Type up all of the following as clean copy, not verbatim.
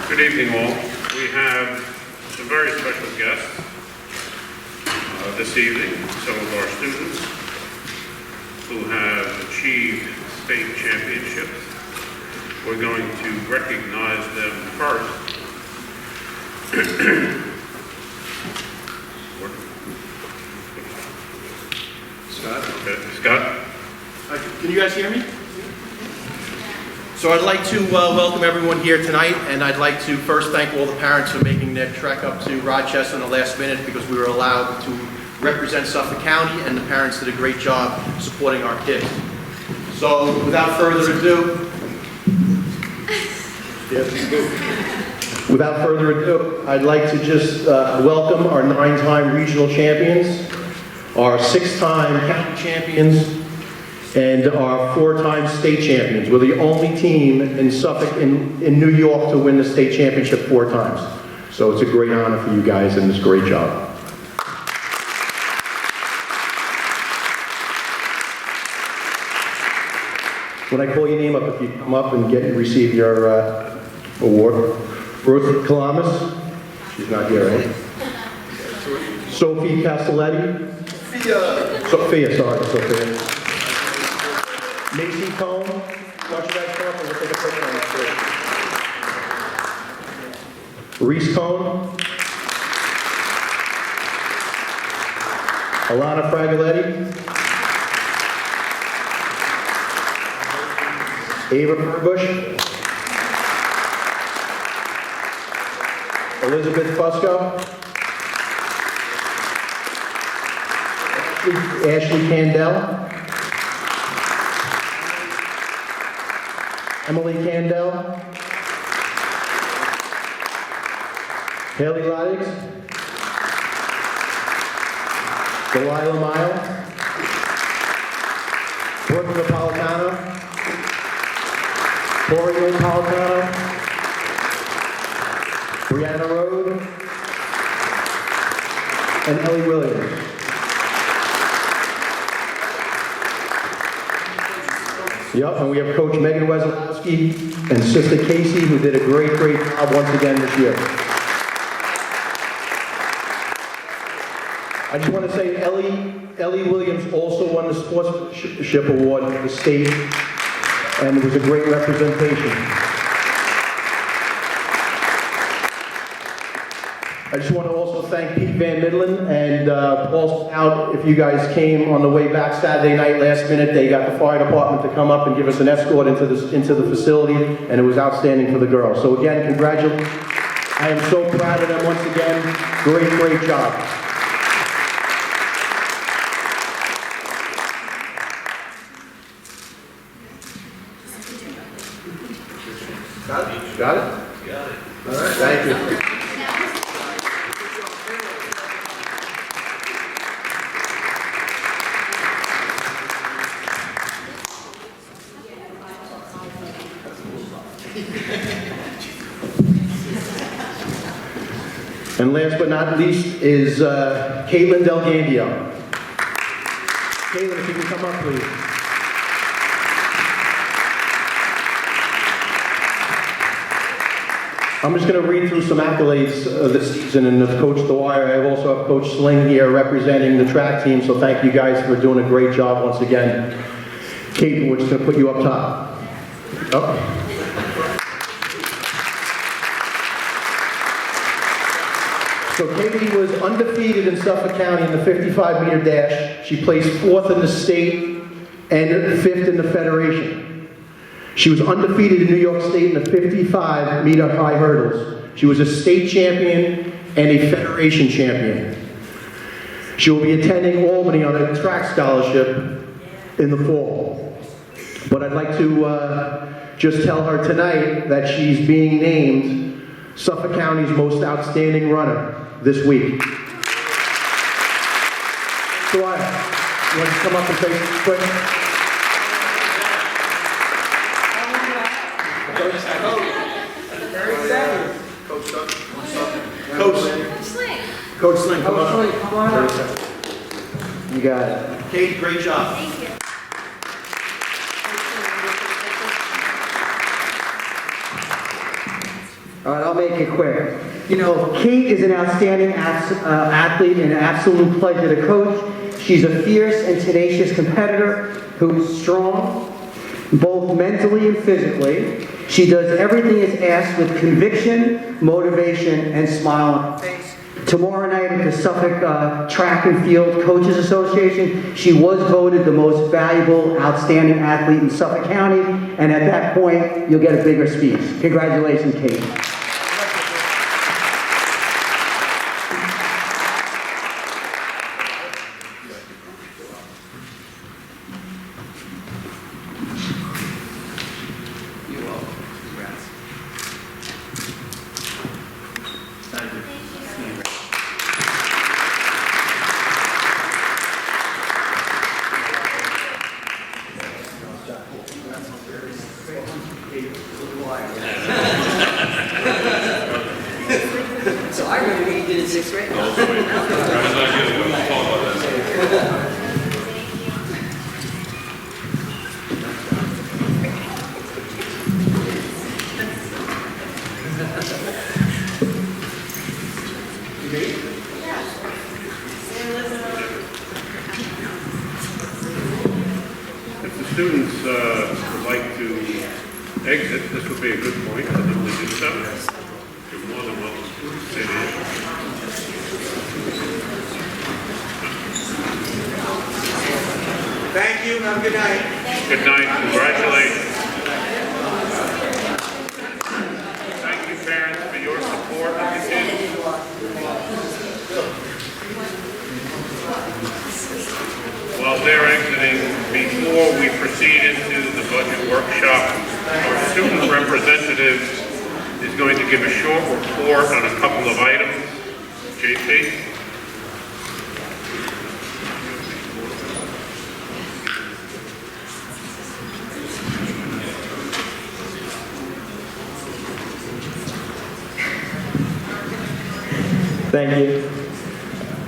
Good evening, all. We have some very special guests this evening, some of our students who have achieved state championships. We're going to recognize them first. Scott? Okay, Scott? Can you guys hear me? So I'd like to welcome everyone here tonight, and I'd like to first thank all the parents for making their trek up to Rochester in the last minute because we were allowed to represent Suffolk County, and the parents did a great job supporting our kids. So without further ado, I'd like to just welcome our 9-time regional champions, our 6-time county champions, and our 4-time state champions. We're the only team in Suffolk, in New York, to win the state championship 4 times. So it's a great honor for you guys, and it's a great job. When I call your name up, if you come up and receive your award. Ruth Kalamas, she's not here, right? Sophie Castelletti. Sophia. Macy Cohn, watch that stuff and we'll take a picture on that too. Reese Cohn. Alana Fragoletti. Ava Burbush. Elizabeth Fusco. Ashley Candell. Emily Candell, Haley Loddix, Delilah Mile, Brooke Napolitano, Tori Napolitano, Brianna Rode, and Ellie Williams. Yep, and we have Coach Megan Wesolowski and Sister Casey, who did a great job once again this year. I just want to say Ellie Williams also won the Sportsmanship Award for the state, and it was a great representation. I just want to also thank Pete Van Midland and Paul Stout. If you guys came on the way back Saturday night, last minute, they got the fire department to come up and give us an escort into the facility, and it was outstanding for the girls. So again, congratulations. I am so proud of them once again. Great job. Got it? All right, thank you. And last but not least is Caitlin Del Gambio. Caitlin, if you can come up, please. I'm just going to read through some accolades this season, and Coach Dwyer, I also have Coach Sling here representing the track team, so thank you guys for doing a great job once again. Caitlin, we're just going to put you up top. Oh. So Katie was undefeated in Suffolk County in the 55-meter dash. She placed 4th in the state and 5th in the federation. She was undefeated in New York State in the 55-meter high hurdles. She was a state champion and a federation champion. She will be attending Albany on a track scholarship in the fall. But I'd like to just tell her tonight that she's being named Suffolk County's most outstanding runner this week. Dwyer, you want to come up and say something quick? Coach Sling, come on up. You got it. Kate, great job. Thank you. All right, I'll make it quick. You know, Kate is an outstanding athlete and an absolute pleasure to coach. She's a fierce and tenacious competitor who is strong, both mentally and physically. She does everything as asked with conviction, motivation, and smile on her face. Tomorrow night at the Suffolk Track and Field Coaches Association, she was voted the most valuable, outstanding athlete in Suffolk County, and at that point, you'll get a bigger speech. Congratulations, Kate. So I remember when you did it in 6th grade. If the students would like to exit, this would be a good point for them to do so. You're more than welcome to stay there. Thank you. Have a good night. Good night. Congratulations. Thank you, parents, for your support of the kids. While they're exiting, before we proceed into the budget workshop, our student representative is going to give a short report on a couple of items. JP? Thank you.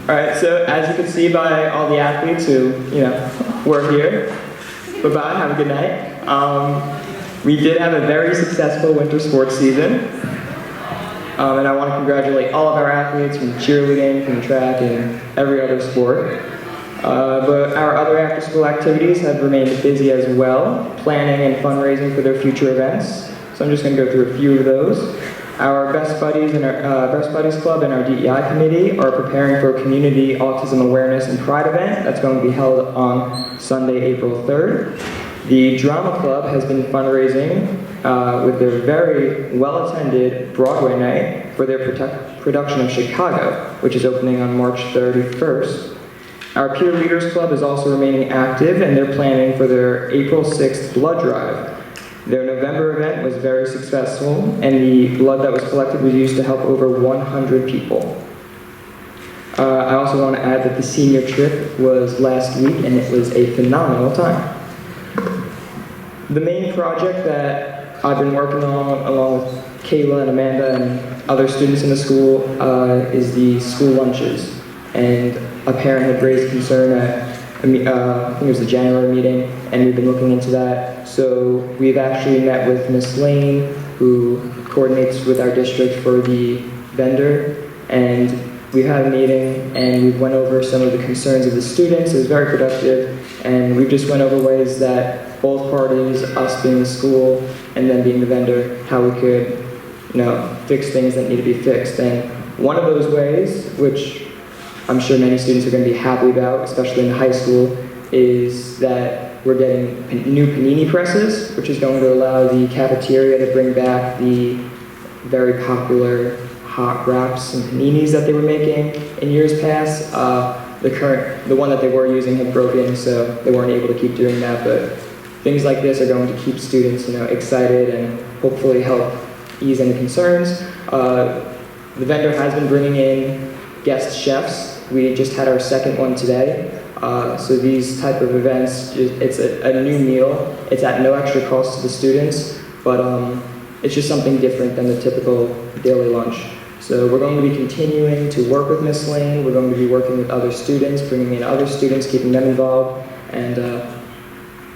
All right, so as you can see by all the athletes who, were here, bye-bye, have a good night. We did have a very successful winter sports season. And I want to congratulate all of our athletes from cheerleading, from track, and every other sport. But our other after-school activities have remained busy as well, planning and fundraising for their future events. So I'm just going to go through a few of those. Our Best Buddies and our Best Buddies Club and our DEI committee are preparing for a community autism awareness and pride event that's going to be held on Sunday, April 3rd. The Drama Club has been fundraising with their very well-attended Broadway night for their production of Chicago, which is opening on March 31st. Our Peer Leaders Club is also remaining active, and they're planning for their April 6th blood drive. Their November event was very successful, and the blood that was collected was used to help over 100 people. I also want to add that the senior trip was last week, and it was a phenomenal time. The main project that I've been working on, along with Kayla and Amanda and other students in the school, is the school lunches. And a parent had raised concern at, I think it was the January meeting, and we've been looking into that. So we've actually met with Ms. Lane, who coordinates with our district for the vendor, and we had a meeting, and we went over some of the concerns of the students. It was very productive, and we just went over ways that both parties, us being the school and then being the vendor, how we could, fix things that need to be fixed. And one of those ways, which I'm sure many students are going to be happy about, especially in high school, is that we're getting new panini presses, which is going to allow the cafeteria to bring back the very popular hot wraps and paninis that they were making in years past. The one that they were using had broken, so they weren't able to keep doing that, but things like this are going to keep students, excited and hopefully help ease any concerns. The vendor has been bringing in guest chefs. We just had our second one today. So these type of events, it's a new meal. It's at no extra cost to the students, but it's just something different than the typical daily lunch. So we're going to be continuing to work with Ms. Lane. We're going to be working with other students, bringing in other students, keeping them involved, and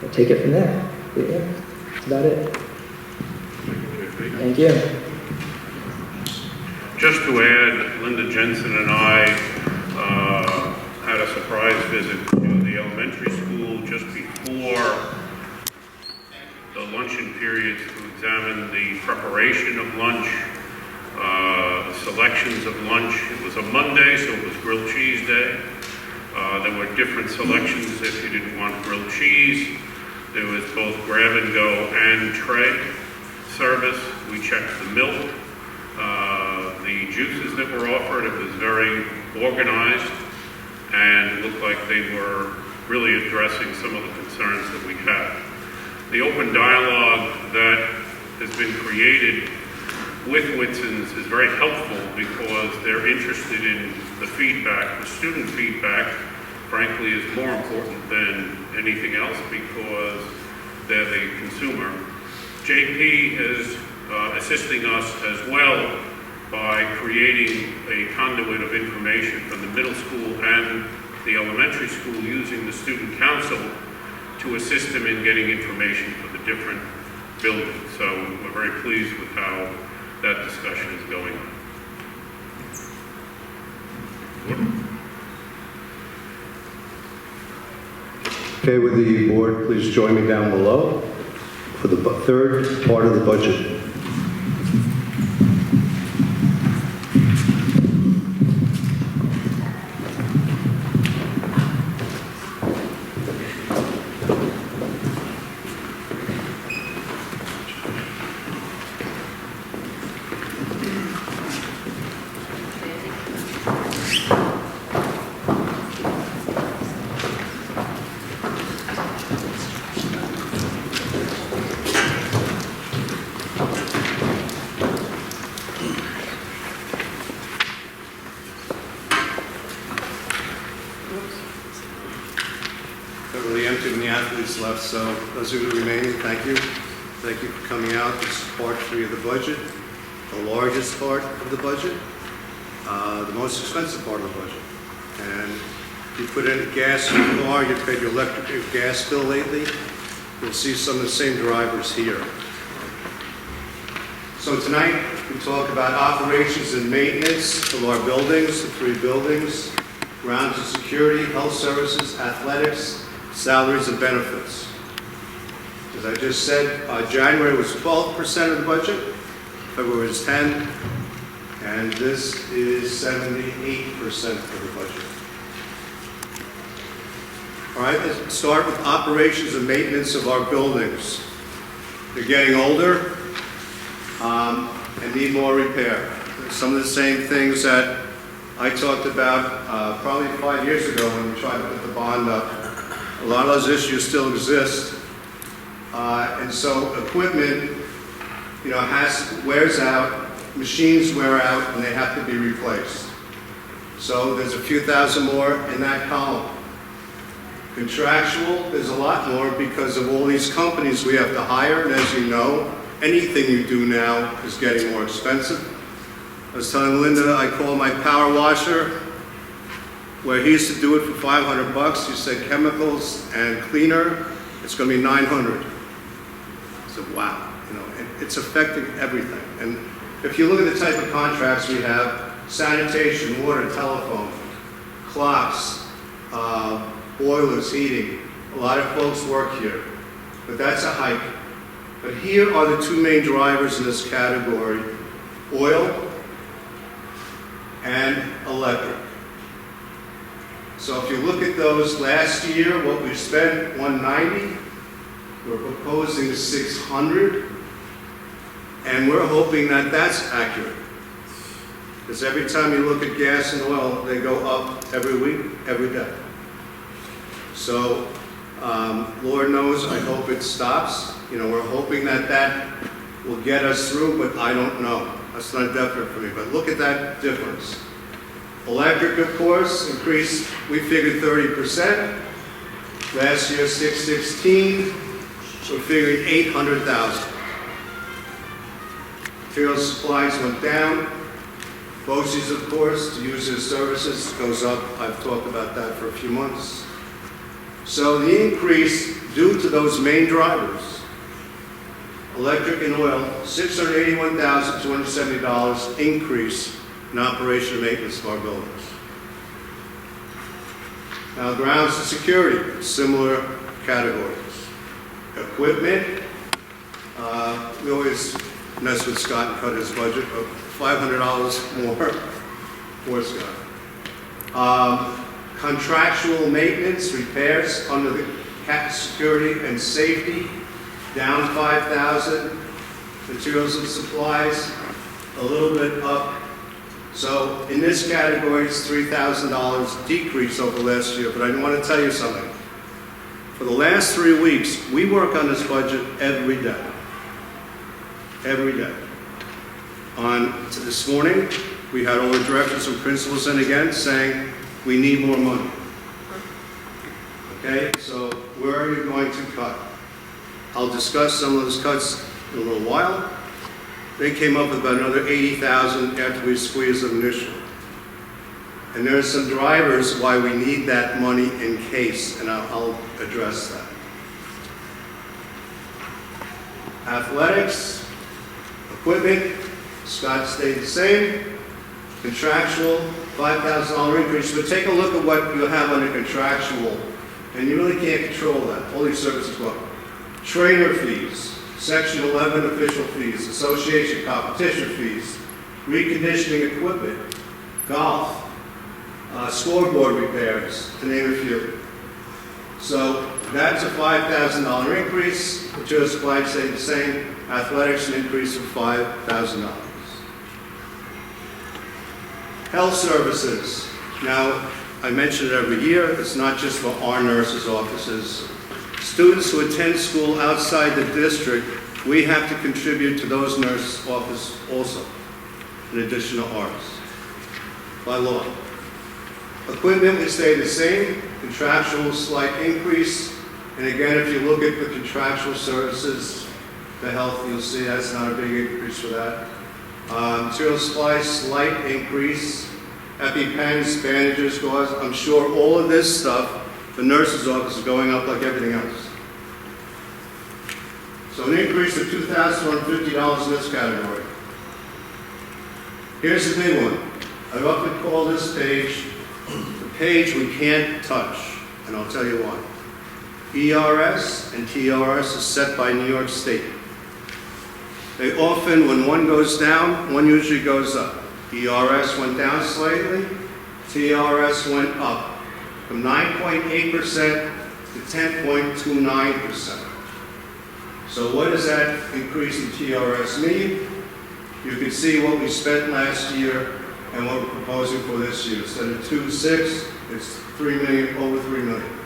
we'll take it from there. But yeah, that's about it. Thank you. Just to add, Linda Jensen and I had a surprise visit to the elementary school just before the luncheon period to examine the preparation of lunch, selections of lunch. It was a Monday, so it was grilled cheese day. There were different selections if you didn't want grilled cheese. There was both grab and go and tray service. We checked the milk, the juices that were offered. It was very organized and looked like they were really addressing some of the concerns that we had. The open dialogue that has been created with Whitson's is very helpful because they're interested in the feedback. The student feedback, frankly, is more important than anything else because they're the consumer. JP is assisting us as well by creating a conduit of information from the middle school and the elementary school using the student council to assist them in getting information for the different buildings. So we're very pleased with how that discussion is going on. Okay, would the board please join me down below for the third part of the budget. Really empty when the athletes left, so those of you remaining, thank you. Thank you for coming out. This is part 3 of the budget, the largest part of the budget, the most expensive part of the budget. And if you put in gas in your car, you paid your electric or gas bill lately, you'll see some of the same drivers here. So tonight, we talk about operations and maintenance of our buildings, the 3 buildings, grounds and security, health services, athletics, salaries and benefits. As I just said, January was 12% of the budget, February was 10%, and this is 78% of the budget. All right, let's start with operations and maintenance of our buildings. They're getting older and need more repair. Some of the same things that I talked about probably 5 years ago when we tried to put the bond up. A lot of those issues still exist. And so equipment, wears out, machines wear out, and they have to be replaced. So there's a few thousand more in that column. Contractual, there's a lot more because of all these companies we have to hire, and as you know, anything you do now is getting more expensive. I was telling Linda, I call my power washer, where he used to do it for $500, he said chemicals and cleaner, it's going to be $900. I said, wow, it's affecting everything. And if you look at the type of contracts we have, sanitation, water, telephone, clocks, boilers, heating, a lot of folks work here, but that's a hike. But here are the 2 main drivers in this category, oil and electric. So if you look at those last year, what we spent, $190, we're proposing $600, and we're hoping that that's accurate. Because every time you look at gas and oil, they go up every week, every day. So, Lord knows, I hope it stops. We're hoping that will get us through, but I don't know. That's not definite for me, but look at that difference. Electric, of course, increased, we figured 30%. Last year, 616. We're figuring 800,000. Material supplies went down. BOCES, of course, to use their services, goes up. I've talked about that for a few months. So the increase, due to those main drivers, electric and oil, $681,270 increase and operation and maintenance of our buildings. Now, grounds and security, similar categories. Equipment, we always mess with Scott and cut his budget of $500 more for Scott. Contractual maintenance, repairs under the security and safety, down $5,000. Materials and supplies, a little bit up. So in this category, it's $3,000 decrease over last year, but I want to tell you something. For the last 3 weeks, we work on this budget every day. Every day. To this morning, we had all the directors and principals in again saying, we need more money. Okay, so where are you going to cut? I'll discuss some of those cuts in a little while. They came up with about another $80,000 after we squeezed them initially. And there are some drivers why we need that money in case, and I'll address that. Athletics, equipment, Scott stayed the same. Contractual, $5,000 increase. But take a look at what you have under contractual, and you really can't control that. All these services go up. Trainer fees, Section 11 official fees, association competition fees, reconditioning equipment, golf, scoreboard repairs, to name a few. So that's a $5,000 increase. Material supply stayed the same. Athletics, an increase of $5,000. Health services. Now, I mention it every year. It's not just for our nurses' offices. Students who attend school outside the district, we have to contribute to those nurses' offices also, in addition to ours, by law. Equipment will stay the same, contractual slight increase, and again, if you look at the contractual services, the health, you'll see that's not a big increase for that. Material supplies, slight increase. EpiPens, bandages, gauze. I'm sure all of this stuff, the nurse's office is going up like everything else. So an increase of $2,150 in this category. Here's the big one. I often call this page the page we can't touch, and I'll tell you why. ERS and TRS is set by New York State. They often, when one goes down, one usually goes up. ERS went down slightly, TRS went up from 9.8% to 10.29%. So what does that increase in TRS mean? You can see what we spent last year and what we're proposing for this year. Instead of 2.6, it's $3 million, over $3 million.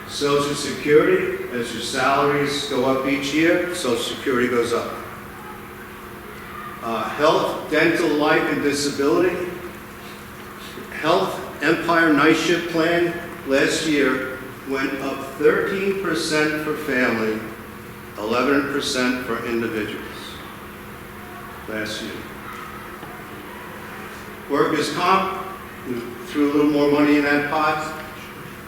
Social Security, as your salaries go up each year, Social Security goes up. Health, dental, life, and disability. Health Empire Night Shift Plan last year went up 13% for family, 11% for individuals last year. Workers' comp, we threw a little more money in that pot.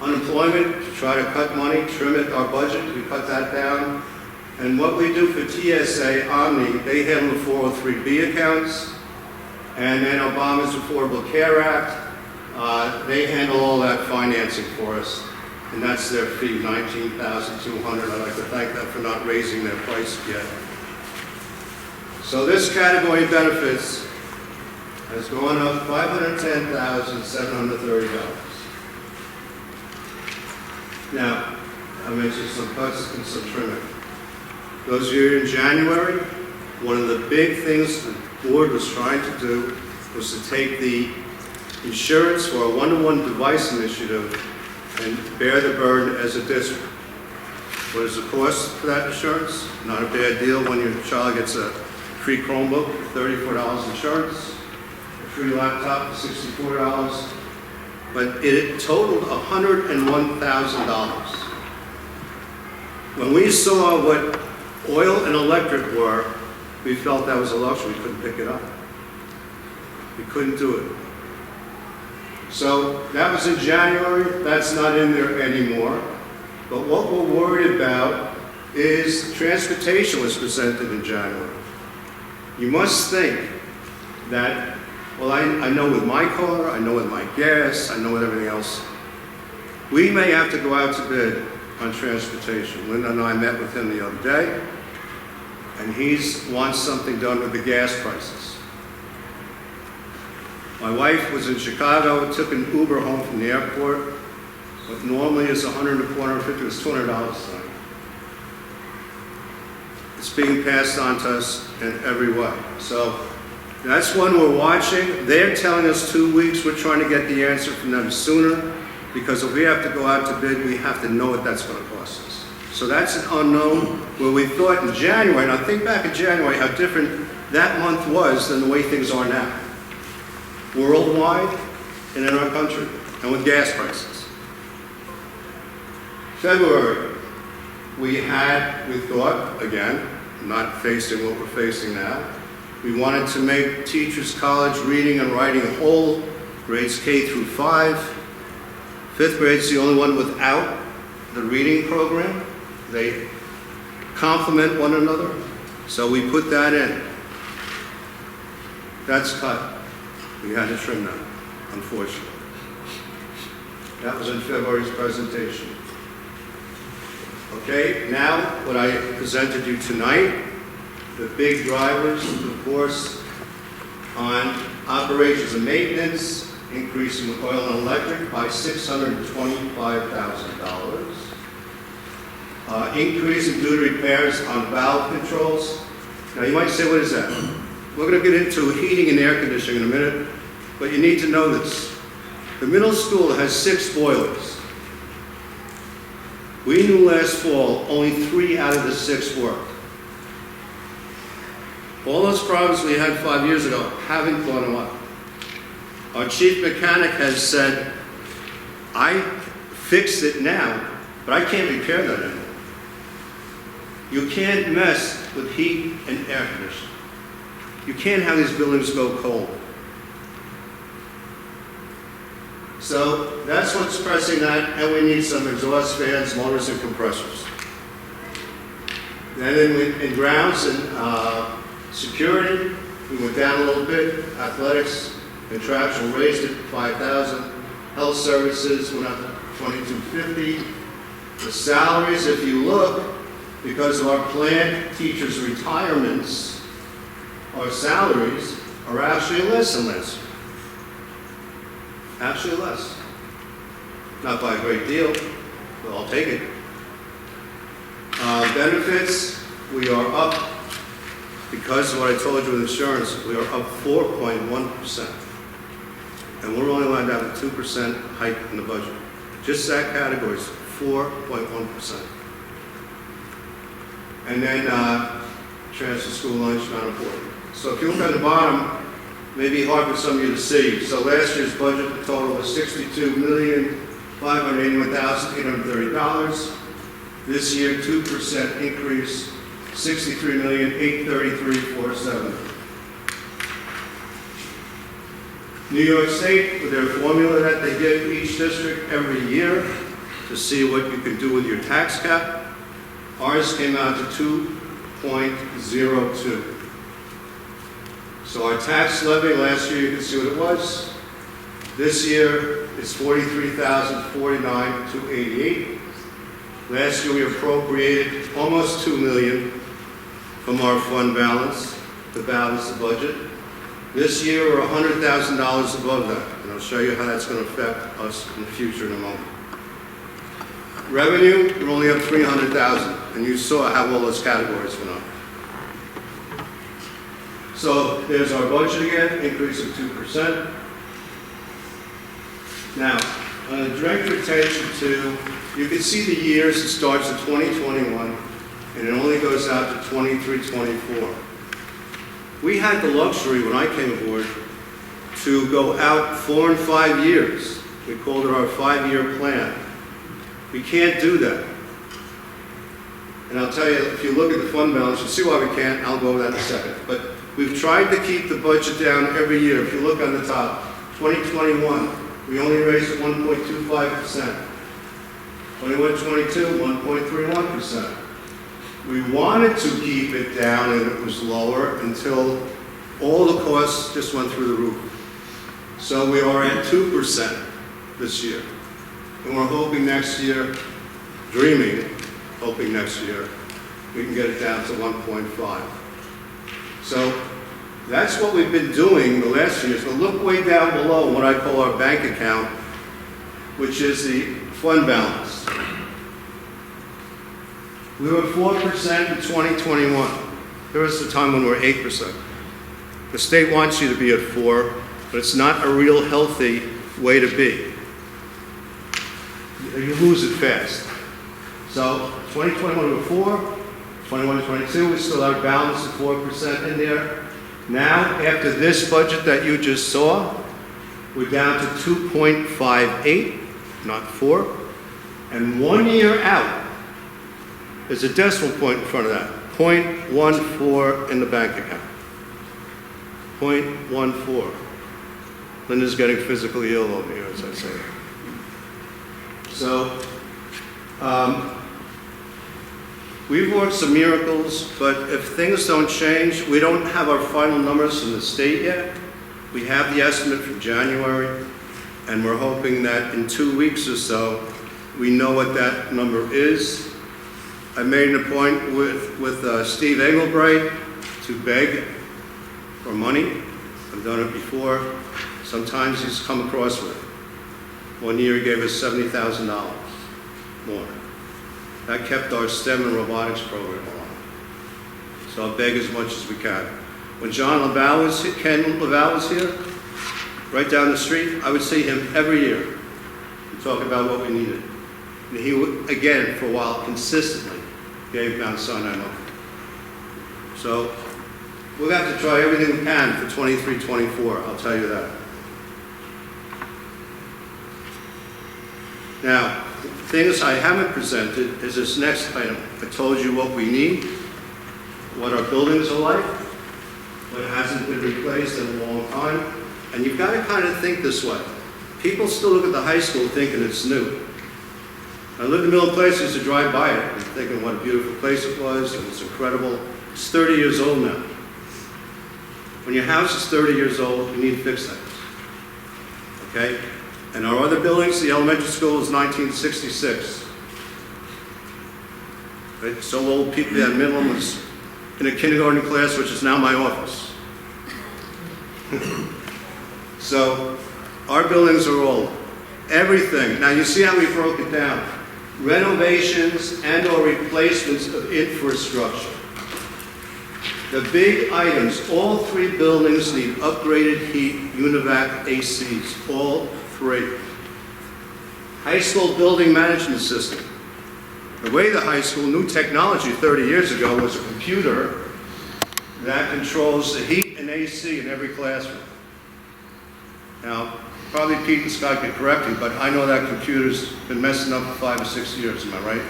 Unemployment, to try to cut money, trim it, our budget, we cut that down. And what we do for TSA, Omni, they handle the 403B accounts, and then Obama's Affordable Care Act, they handle all that financing for us, and that's their fee, $19,200. I'd like to thank them for not raising their price yet. So this category of benefits has gone up $510,730. Now, I mentioned some cuts and some trimming. Those of you in January, one of the big things the board was trying to do was to take the insurance for a one-to-one device initiative and bear the burden as a district. What is the cost for that insurance? Not a bad deal when your child gets a free Chromebook, $34 insurance, a free laptop, $64, but it totaled $101,000. When we saw what oil and electric were, we felt that was a luxury. We couldn't pick it up. We couldn't do it. So that was in January. That's not in there anymore. But what we're worried about is transportation was presented in January. You must think that Well, I know with my car, I know with my gas, I know with everything else. We may have to go out to bid on transportation. Linda and I met with him the other day, and he wants something done with the gas prices. My wife was in Chicago, took an Uber home from the airport. What normally is $100 to $450 was $200 tonight. It's being passed on to us in every way. So that's one we're watching. They're telling us 2 weeks. We're trying to get the answer from them sooner, because if we have to go out to bid, we have to know what that's going to cost us. So that's an unknown, where we thought in January, and I think back in January how different that month was than the way things are now, worldwide and in our country, and with gas prices. February, we thought, again, not facing what we're facing now, we wanted to make teachers college reading and writing whole, grades K through 5. Fifth grade's the only one without the reading program. They complement one another, so we put that in. That's cut. We had to trim that, unfortunately. That was in February's presentation. Okay, now what I presented you tonight, the big drivers, of course, on operations and maintenance, increasing oil and electric by $625,000. Increase in due to repairs on valve controls. Now you might say, what is that? We're going to get into heating and air conditioning in a minute, but you need to know this. The middle school has 6 boilers. We knew last fall only 3 out of the 6 worked. All those problems we had 5 years ago haven't gone up. Our chief mechanic has said, I fixed it now, but I can't repair that anymore. You can't mess with heat and air conditioning. You can't have these buildings go cold. So that's what's pressing that, and we need some exhaust fans, motors, and compressors. And then in grounds and security, we went down a little bit. Athletics, contractual raised it to $5,000. Health services went up to $2,250. The salaries, if you look, because of our planned teachers' retirements, our salaries are actually less than last year. Actually less. Not by a great deal, but I'll take it. Benefits, we are up, because of what I told you with insurance, we are up 4.1%. And we're only allowed to have a 2% hike in the budget. Just that category is 4.1%. And then transfer school lunch, not important. So if you look at the bottom, maybe hard for some of you to see. So last year's budget, the total was $62,581,830. This year, 2% increase, $63,833,470. New York State, with their formula that they give each district every year to see what you can do with your tax cap, ours came out to 2.02. So our tax levy last year, you can see what it was. This year is $43,049,288. Last year we appropriated almost $2 million from our fund balance to balance the budget. This year we're $100,000 above that, and I'll show you how that's going to affect us in the future in a moment. Revenue, we're only up $300,000, and you saw how all those categories went up. So there's our budget again, increase of 2%. Now, on the direct retention too, you can see the years. It starts at 2021, and it only goes out to 23-24. We had the luxury when I came aboard to go out 4 and 5 years. We called it our 5-year plan. We can't do that. And I'll tell you, if you look at the fund balance, you'll see why we can't. I'll go over that in a second. But we've tried to keep the budget down every year. If you look on the top, 2021, we only raised it 1.25%. 21-22, 1.31%. We wanted to keep it down and it was lower until all the costs just went through the roof. So we are at 2% this year. And we're hoping next year, hoping next year, we can get it down to 1.5. So that's what we've been doing the last few years. But look way down below what I call our bank account, which is the fund balance. We were 4% in 2021. There was a time when we were 8%. The state wants you to be at 4, but it's not a real healthy way to be. You lose it fast. So 2021 we were 4, 21 to 22 we still have a balance of 4% in there. Now, after this budget that you just saw, we're down to 2.58, not 4. And 1 year out, there's a decimal point in front of that, 0.14 in the bank account. 0.14. Linda's getting physically ill over here, as I say. So, we've worked some miracles, but if things don't change, we don't have our final numbers from the state yet. We have the estimate for January, and we're hoping that in 2 weeks or so, we know what that number is. I made an appointment with Steve Engelbright to beg for money. I've done it before. Sometimes he's come across with it. 1 year he gave us $70,000 more. That kept our STEM and robotics program along. So I'll beg as much as we can. When Ken Laval was here, right down the street, I would see him every year to talk about what we needed. And he would, again, for a while, consistently gave Mount Sinai money. So we'll have to try everything we can for 23, 24, I'll tell you that. Now, things I haven't presented is this next item. I told you what we need, what our buildings are like, what hasn't been replaced in a long time, and you've got to kind of think this way. People still look at the high school thinking it's new. I lived in Middle Place, I used to drive by it and thinking what a beautiful place it was, and it's incredible. It's 30 years old now. When your house is 30 years old, you need to fix things. Okay? And our other buildings, the elementary school is 1966. Right? So old people at Midland was in a kindergarten class, which is now my office. So our buildings are old. Everything. Now you see how we broke it down. Renovations and or replacements of infrastructure. The big items, all 3 buildings need upgraded heat, UNIVAC ACs, all 3. High school building management system. The way the high school, new technology 30 years ago was a computer that controls the heat and AC in every classroom. Now, probably Pete and Scott could correct me, but I know that computer's been messing up for 5 or 6 years, am I right?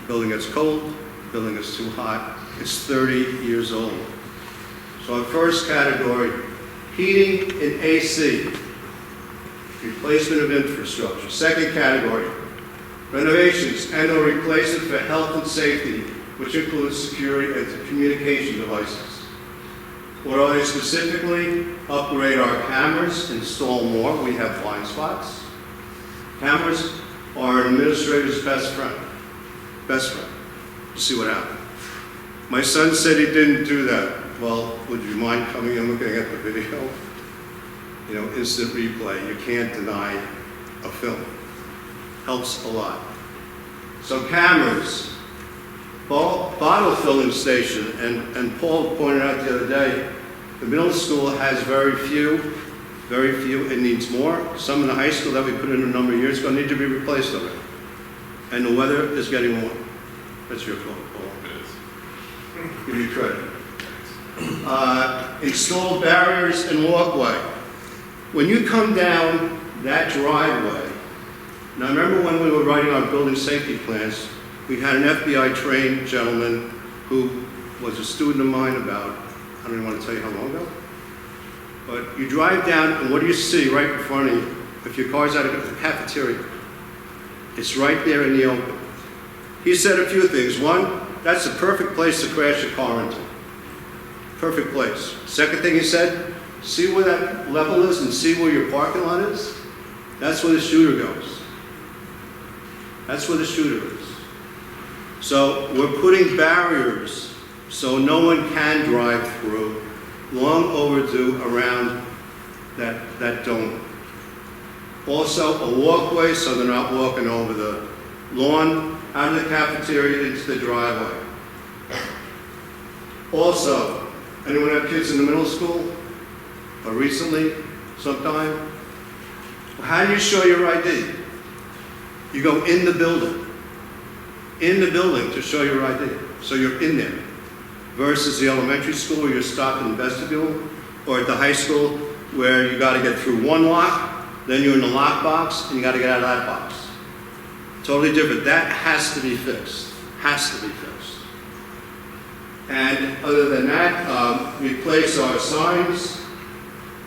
The building gets cold, the building gets too hot, it's 30 years old. So our first category, heating and AC, replacement of infrastructure. Second category, renovations and or replacement for health and safety, which includes security and communication devices. What are they specifically? Upgrade our cameras, install more. We have blind spots. Cameras are an administrator's best friend. Best friend. You see what happened. My son said he didn't do that. Well, would you mind coming and looking at the video? You know, instant replay. You can't deny a film. Helps a lot. So cameras, bottle filling station, and Paul pointed out the other day, the middle school has very few, it needs more. Some in the high school that we put in a number of years ago need to be replaced already. And the weather is getting warm. That's your fault, Paul. Give you credit. Install barriers and walkway. When you come down that driveway, now remember when we were writing our building safety plans, we had an FBI trained gentleman who was a student of mine about, I don't even want to tell you how long ago, but you drive down and what do you see right in front of you? If your car's out of the cafeteria, it's right there in the open. He said a few things. One, that's the perfect place to crash a car into. Perfect place. Second thing he said, see where that level is and see where your parking lot is? That's where the shooter goes. That's where the shooter is. So we're putting barriers so no one can drive through, long overdue, around that dome. Also, a walkway so they're not walking over the lawn, out of the cafeteria into the driveway. Also, anyone have kids in the middle school? Or recently, sometime? How do you show your ID? You go in the building. In the building to show your ID. So you're in there. Versus the elementary school where you're stopped in the vestibule, or at the high school where you got to get through one lock, then you're in the lock box, and you got to get out of that box. Totally different. That has to be fixed. Has to be fixed. And other than that, replace our signs.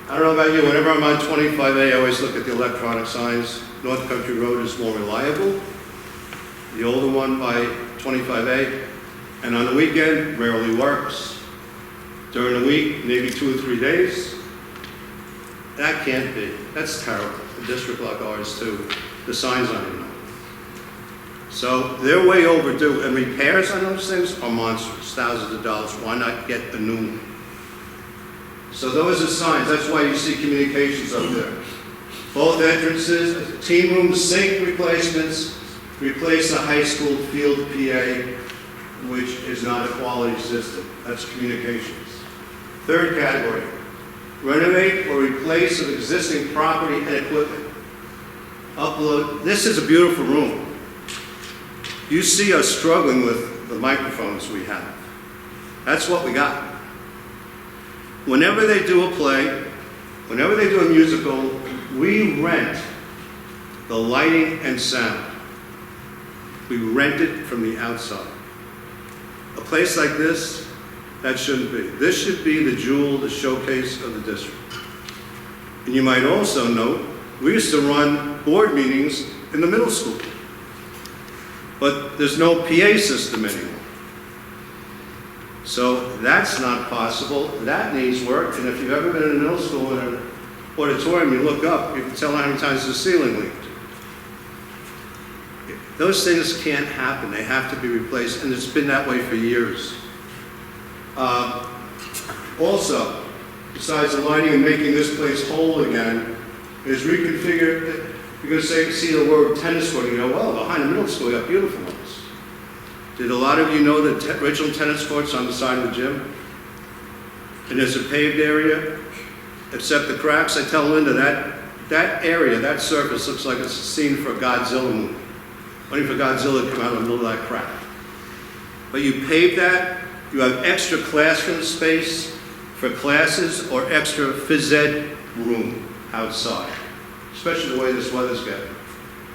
I don't know about you, whenever I'm on 25A, I always look at the electronic signs. North Country Road is more reliable. The older one by 25A. And on the weekend, rarely works. During the week, maybe 2 or 3 days. That can't be. That's terrible. A district like ours too. The signs aren't enough. So they're way overdue. And repairs on those things are monstrous, thousands of dollars. Why not get a new one? So those are signs. That's why you see communications up there. Both entrances, team room sink replacements, replace the high school field PA, which is not a quality system. That's communications. Third category, renovate or replace of existing property and equipment. Upload. This is a beautiful room. You see us struggling with the microphones we have. That's what we got. Whenever they do a play, whenever they do a musical, we rent the lighting and sound. We rent it from the outside. A place like this, that shouldn't be. This should be the jewel, the showcase of the district. And you might also note, we used to run board meetings in the middle school. But there's no PA system anymore. So that's not possible. That needs work. And if you've ever been in a middle school in an auditorium, you look up, you can tell how many times the ceiling leaked. Those things can't happen. They have to be replaced, and it's been that way for years. Also, besides the lighting and making this place whole again, is reconfigure. You're going to see the word tennis court, and you go, well, behind the middle school, you have beautiful ones. Did a lot of you know the original tennis courts on the side of the gym? And there's a paved area, except the cracks. I tell Linda that area, that surface looks like it's a scene for a Godzilla movie. Waiting for Godzilla to come out in the middle of that crack. But you pave that, you have extra classroom space for classes or extra phys ed room outside, especially the way this weather's getting.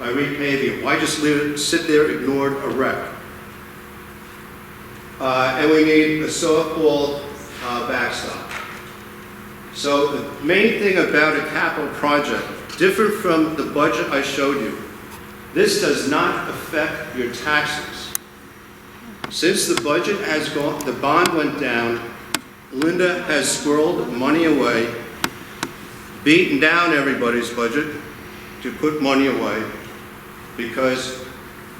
By repaving it, why just leave it, sit there, ignored, a wreck? And we need a softball backstop. So the main thing about a capital project, different from the budget I showed you, this does not affect your taxes. Since the budget has gone, the bond went down, Linda has squirreled money away, beaten down everybody's budget to put money away, because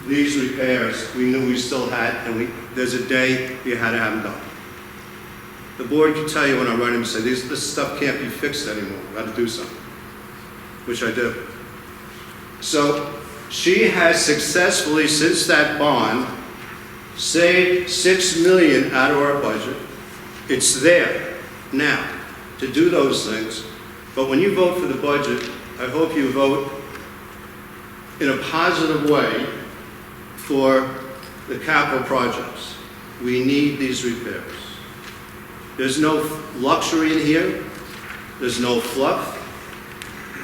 these repairs we knew we still had, and there's a day you had to have them done. The board can tell you when I run in and say, this stuff can't be fixed anymore, we've got to do something, which I do. So she has successfully, since that bond, saved $6 million out of our budget. It's there now to do those things. But when you vote for the budget, I hope you vote in a positive way for the capital projects. We need these repairs. There's no luxury in here. There's no fluff.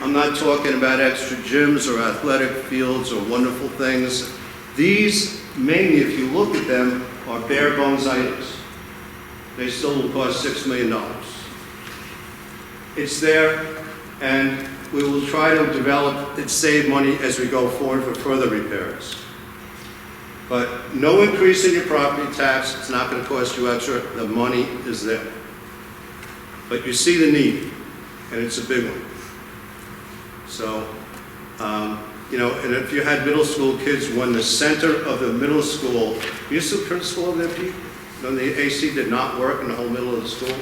I'm not talking about extra gyms or athletic fields or wonderful things. These, mainly, if you look at them, are bare bones items. They still will cost $6 million. It's there, and we will try to develop and save money as we go forward for further repairs. But no increase in your property tax. It's not going to cost you extra. The money is there. But you see the need. and it's a big one. So, you know, and if you had middle school kids, when the center of the middle school, you still principal of that, Pete? When the AC did not work in the whole middle of the school,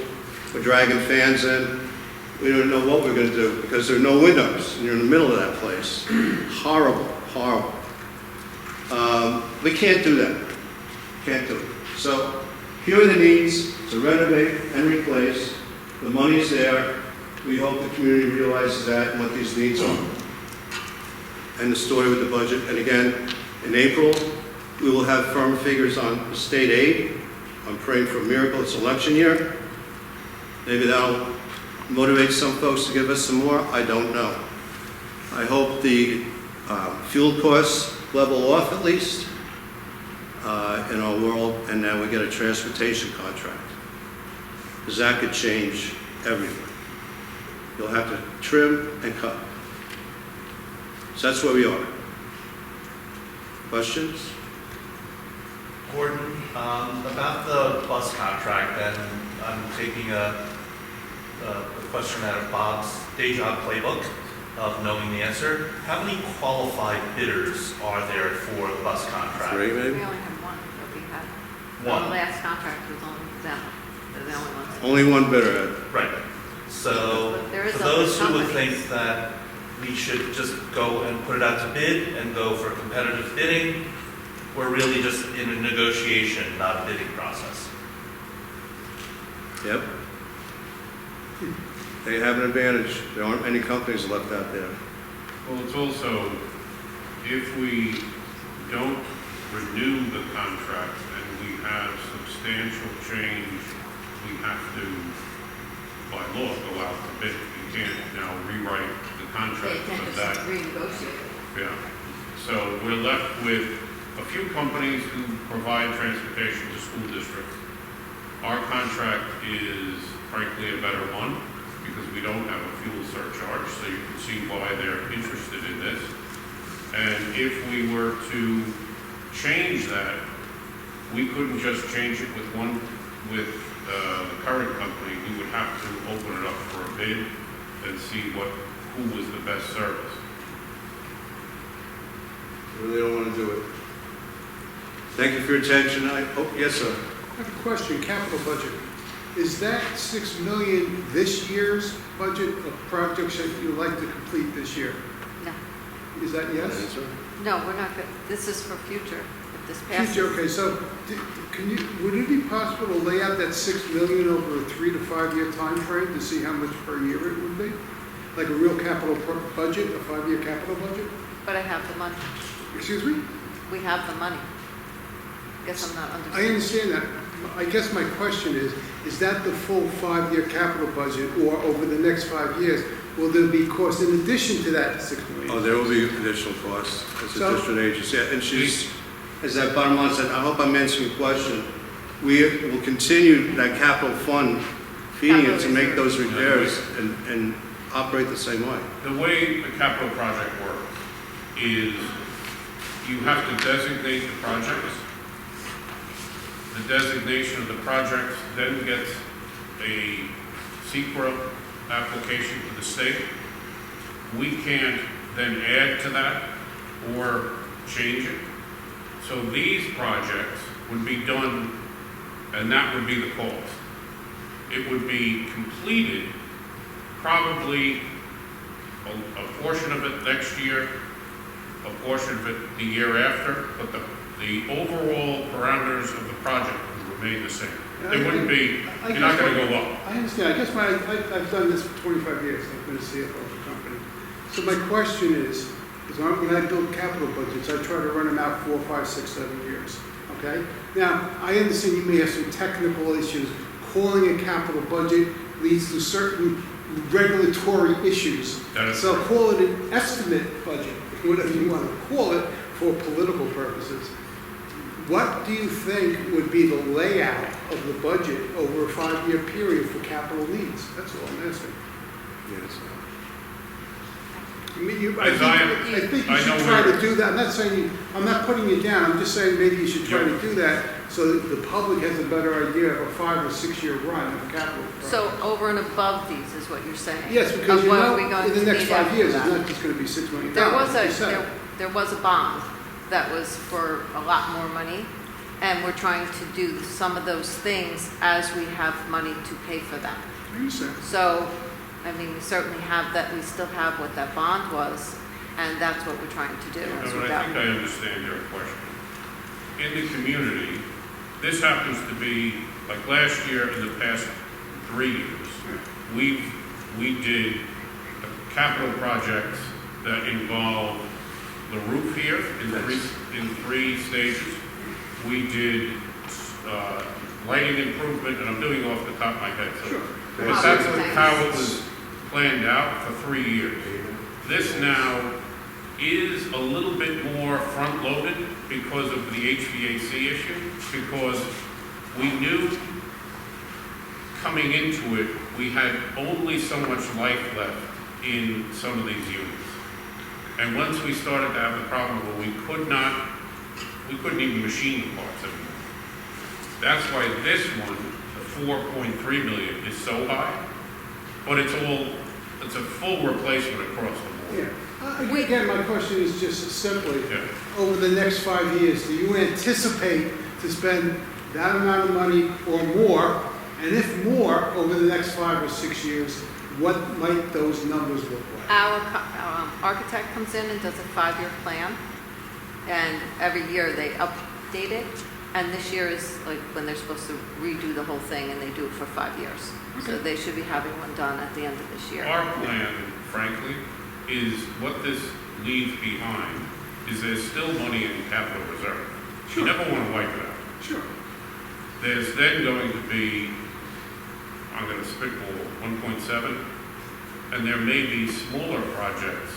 we're dragging fans in, we don't know what we're gonna do, because there are no windows, and you're in the middle of that place. Horrible, horrible. We can't do that. Can't do it. So, here are the needs to renovate and replace. The money's there. We hope the community realizes that and what these needs are. And the story with the budget. And again, in April, we will have firm figures on the state aid. I'm praying for a miracle. It's election year. Maybe that'll motivate some folks to give us some more. I don't know. I hope the fuel costs level off at least in our world, and then we get a transportation contract. Because that could change everything. You'll have to trim and cut. So that's where we are. Questions? Gordon, about the bus contract, and I'm taking a question out of Bob's day job playbook of knowing the answer. How many qualified bidders are there for the bus contract? 3 We maybe? only have one that we had. One. The last contract was only them. They're the only ones. Only one bidder, Ed. Right. So, But there is for other those who would companies. think that we should just go and put it out to bid and go for competitive bidding, we're really just in a negotiation, not a bidding process. Yep. They have an advantage. There aren't many companies left out there. Well, it's also, if we don't renew the contract and we have substantial change, we have to, by law, go out to bid. You can't now rewrite the contract They can of just that. renegotiate. Yeah. So we're left with a few companies who provide transportation to school districts. Our contract is frankly a better one because we don't have a fuel surcharge, so you can see why they're interested in this. And if we were to change that, we couldn't just change it with the current company. We would have to open it up for a bid and see who was the best service. Really don't want to do it. Thank you for your attention. Yes, sir. I have a question, capital budget. Is that $6 million this year's budget of projects that you'd like to complete this year? No, Is that yes? no, we're not good. This is for future, if this passes. Future, okay, so would it be possible to lay out that $6 million over a 3 to 5 year time frame to see how much per year it would be? Like a real capital budget, a 5-year capital budget? But I have the money. Excuse me? We have the money. Guess I'm not I understanding. understand that. I guess my question is that the full 5-year capital budget, or over the next 5 years, will there be costs in addition to that $6 million? Oh, there will be additional costs. It's a So- district agency. And she's, as that bottom line said, I hope I'm answering your question. We will continue that capital fund, feeding it to make those repairs and operate the same way. The way the capital project works is you have to designate the projects. The designation of the projects then gets a secret application to the state. We can't then add to that or change it. So these projects would be done, and that would be the cost. It would be completed, probably a portion of it next year, a portion of it the year after, but the overall parameters of the project would remain the same. They wouldn't be, you're not going to go up. I understand. I guess I've done this for 25 years. I've been a CFO of the company. So my question is when I build capital budgets, I try to run them out 4, 5, 6, 7 years. Okay? Now, I understand you may have some technical issues. Calling a capital budget leads to certain regulatory issues. That is So correct. call it an estimate budget, whatever you want to call it, for political purposes. What do you think would be the layout of the budget over a 5-year period for capital needs? That's all I'm asking. Yes. I mean, I As think you I should know try where- to do that. I'm not saying, I'm not putting you down, I'm just saying maybe you should try to do that so that the public has a better idea of a 5 or 6 year run of a capital project. So over and above these is what you're saying? Yes, because Of you what know, are we going in the to next need 5 after years, that? it's not just gonna be $6 million. There was you said. there was a bond that was for a lot more money, and we're trying to do some of those things as we have money to pay for them. I understand. So, I mean, we certainly have that, we still have what that bond was, and that's what we're trying to do as No, we but I go. think I understand your question. In the community, this happens to be, like last year, in the past 3 years, we did capital projects that involved the roof here in three stages. We did lighting improvement, and I'm doing off the top of my head, so. Sure. But that's how it was planned out for 3 years. This now is a little bit more front-loaded because of the HVAC issue, because we knew coming into it, we had only so much life left in some of these units. And once we started to have the problem where we couldn't even machine the parts anymore. That's why this one, the 4.3 million, is so high, but it's a full replacement across the board. Yeah. Again, my question is just simply, Yeah. over the next 5 years, do you anticipate to spend that amount of money or more? And if more, over the next 5 or 6 years, what might those numbers look like? Our architect comes in and does a 5-year plan, and every year they update it. And this year is like when they're supposed to redo the whole thing, and they do it for 5 years. So they should be having one done at the end of this year. Our plan, frankly, is what this leaves behind is there's still money in capital reserve. You never want to wipe it out. Sure. There's then going to be, I'm going to spitball 1.7, and there may be smaller projects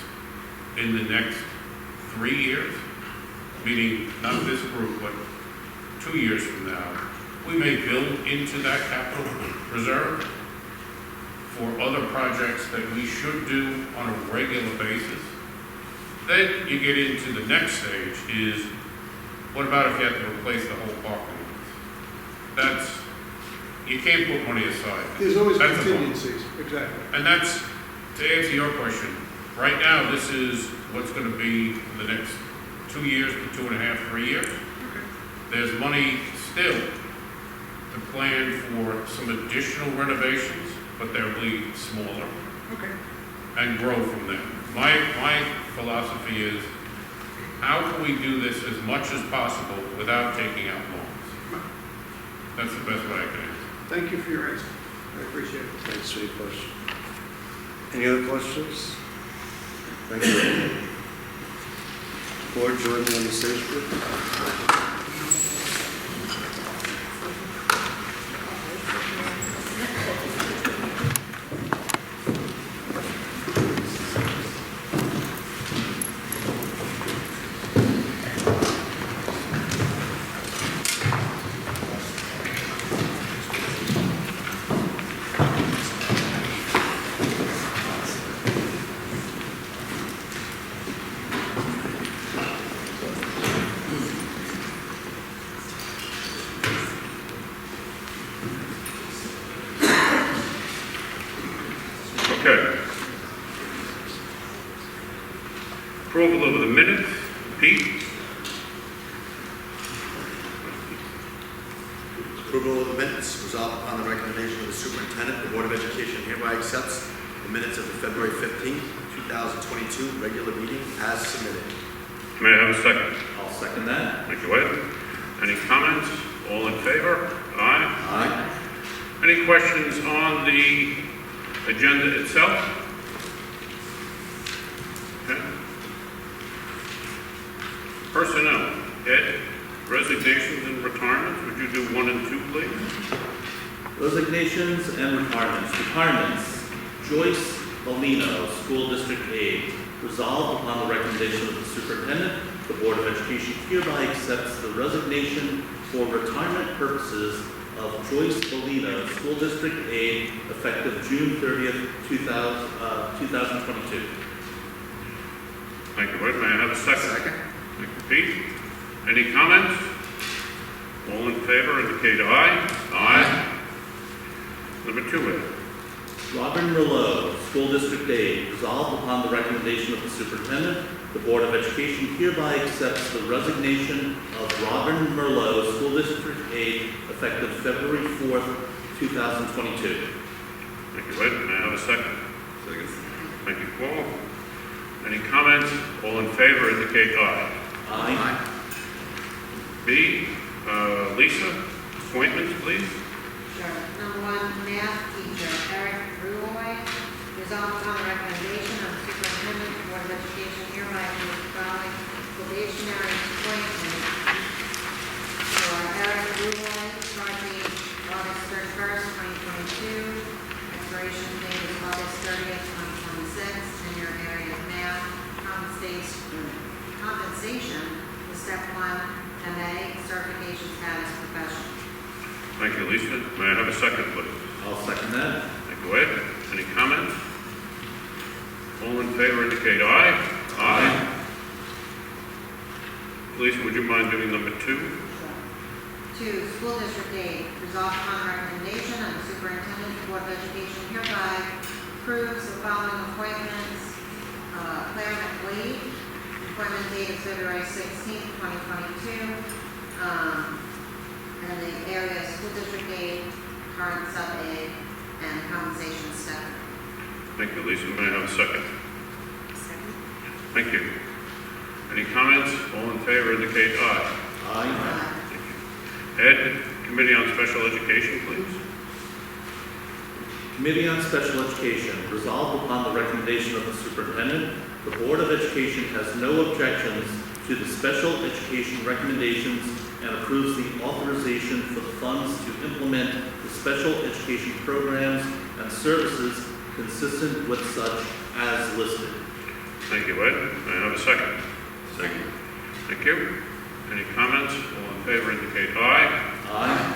in the next 3 years, meaning not this group, but 2 years from now. We may build into that capital reserve for other projects that we should do on a regular basis. Then you get into the next stage is, what about if you have to replace the whole parking lot? You can't put money aside. There's always That's the point. contingencies, exactly. And that's, to answer your question, right now, this is what's going to be for the next 2 years to 2.5, 3 years. There's money still to plan for some additional renovations, but they'll be smaller Okay. and grow from there. My philosophy is, how can we do this as much as possible without taking out loans? That's the best way I can answer. Thank you for your answer. I appreciate it. Thanks for your question. Any other questions? Thank you. Board, join me on the stage, please. Okay. Approval of the minutes. Pete? Approval of the minutes. Resolved upon the recommendation of the superintendent, the Board of Education hereby accepts the minutes of the February 15, 2022 regular meeting as submitted. May I have a second? I'll second that. Thank you, Ed. Any comments? All in favor? Aye. Aye. Any questions on the agenda itself? Okay. Personnel. Ed, resignations and retirements. Would you do 1 and 2, please? Resignations and retirements. Retirements. Joyce Molino, School District Aide. Resolved upon the recommendation of the superintendent, the Board of Education hereby accepts the resignation for retirement purposes of Joyce Molino, School District Aide, effective June 30th, 2022. Thank you, Ed. May I have a second? Thank you, Pete. Any comments? All in favor indicate aye. Aye. Number 2, Ed. Robin Merlot, School District Aide, resolved upon the recommendation of the superintendent, the Board of Education hereby accepts the resignation of Robin Merlot, School District Aide, effective February 4th, 2022. Thank you, Ed. May I have a second? Second. Thank you, Paul. Any comments? All in favor indicate aye. Aye. B, Lisa, appointments, please. Sure. Number 1, math teacher, Eric Ruoy. Resolved upon the recommendation of the superintendent, the Board of Education hereby approves the following probationary appointment for Eric Ruoy, start date August 31st, 2022. Expiration date is August 30th, 2026. In your area of math, compensation is step 1, MA, certification status professional. Thank you, Lisa. May I have a second, please? I'll second that. Thank you, Ed. Any comments? All in favor indicate aye. Aye. Lisa, would you mind doing number 2? 2, school district aide, resolved upon the recommendation of the superintendent, the Board of Education hereby approves the following appointments. Claire McWade, appointment date is February 16th, 2022. And the area is school district aide, current sub-aide, and compensation step. Thank you, Lisa. May I have a second? Second. Thank you. Any comments? All in favor indicate aye. Aye. Ed, Committee on Special Education, please. Committee on Special Education, resolved upon the recommendation of the superintendent, the Board of Education has no objections to the special education recommendations and approves the authorization for the funds to implement the special education programs and services consistent with such as listed. Thank you, Ed. May I have a second? Second. Thank you. Any comments? All in favor indicate aye. Aye.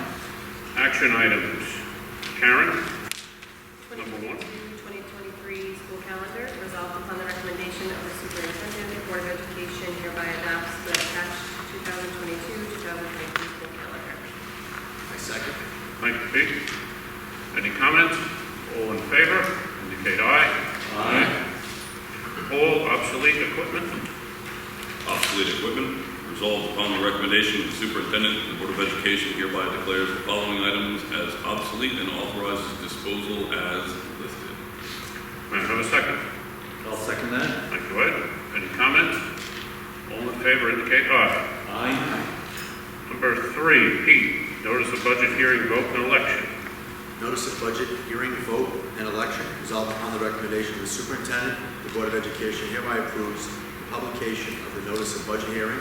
Action items. Karen? Number 1. 2023 school calendar, resolved upon the recommendation of the superintendent, the Board of Education hereby adopts the attached 2022-2023 school calendar. I second. Thank you, Pete. Any comments? All in favor indicate aye. Aye. All obsolete equipment? Obsolete equipment. Resolved upon the recommendation of the superintendent, the Board of Education hereby declares the following items as obsolete and authorizes disposal as listed. May I have a second? I'll second that. Thank you, Ed. Any comments? All in favor indicate aye. Aye. Number 3, Pete. Notice of budget hearing, vote, and election. Notice of budget, hearing, vote, and election. Resolved upon the recommendation of the superintendent, the Board of Education hereby approves the publication of the notice of budget hearing,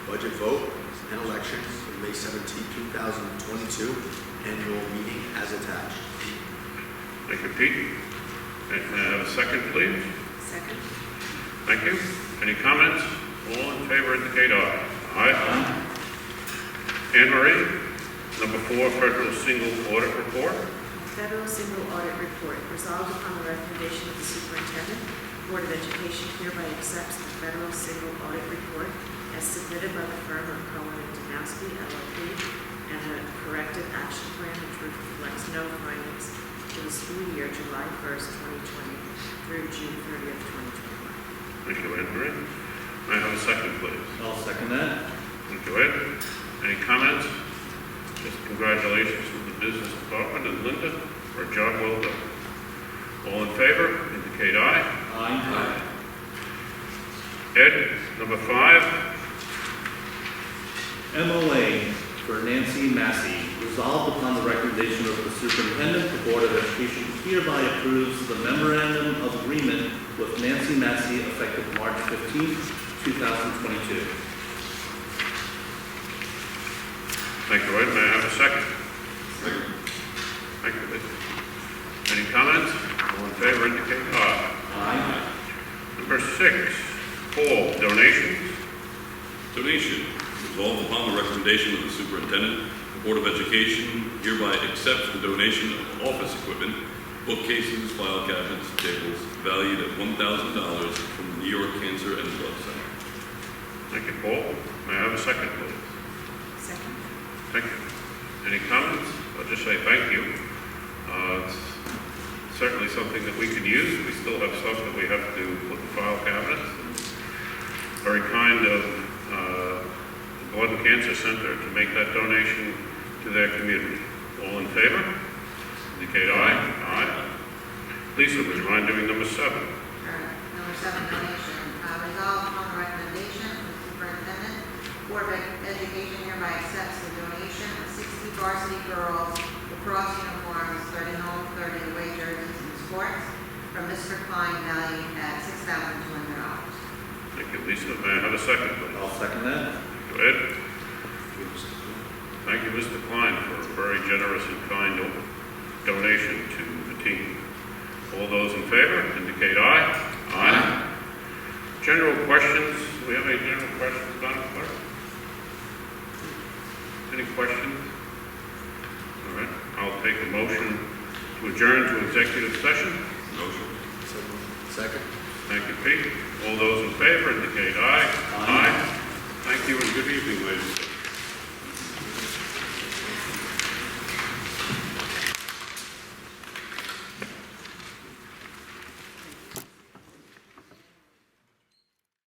budget vote, and election for the May 17, 2022 annual meeting as attached. Thank you, Pete. May I have a second, please? Second. Thank you. Any comments? All in favor indicate aye. Aye. Anne Marie, number 4, Federal Single Audit Report. Federal Single Audit Report, resolved upon the recommendation of the superintendent, the Board of Education hereby accepts the Federal Single Audit Report as submitted by the firm of Cohen & Danowski, LLP, and a corrective action plan which reflects no findings for the school year July 1st, 2020 through June 30th, 2021. Thank you, Anne Marie. May I have a second, please? I'll second that. Thank you, Ed. Any comments? Just congratulations to the business department and Linda for a job well done. All in favor indicate aye. Aye. Ed, number 5. MOA for Nancy Massey, resolved upon the recommendation of the superintendent, the Board of Education hereby approves the memorandum of agreement with Nancy Massey effective March 15, 2022. Thank you, Ed. May I have a second? Second. Thank you, Ed. Any comments? All in favor indicate aye. Aye. Number 6, Paul, donations. Donation. Resolved upon the recommendation of the superintendent, the Board of Education hereby accepts the donation of office equipment bookcases, file cabinets, and tables valued at $1,000 from the New York Cancer and Blood Center. Thank you, Paul. May I have a second, please? Second. Thank you. Any comments? I'll just say thank you. It's certainly something that we can use. We still have stuff that we have to put in file cabinets. Very kind of the Blood and Cancer Center to make that donation to their community. All in favor? Indicate aye. Aye. Lisa, would you mind doing number 7? Number 7, donation. Resolved upon the recommendation of the superintendent, Board of Education hereby accepts the donation of 60 varsity girls lacrosse uniforms, 30 home, 30 away jerseys, and sports from Mr. Klein, valued at $6,200. Thank you, Lisa. May I have a second, please? I'll second that. Go ahead. Thank you, Mr. Klein, for a very generous and kind donation to the team. All those in favor, indicate aye. Aye. General questions. Do we have any general questions, Madam Clerk? Any questions? All right. I'll take a motion to adjourn to executive session. Motion. Second. Thank you, Pete. All those in favor, indicate aye. Aye. Thank you and good evening, ladies and gentlemen.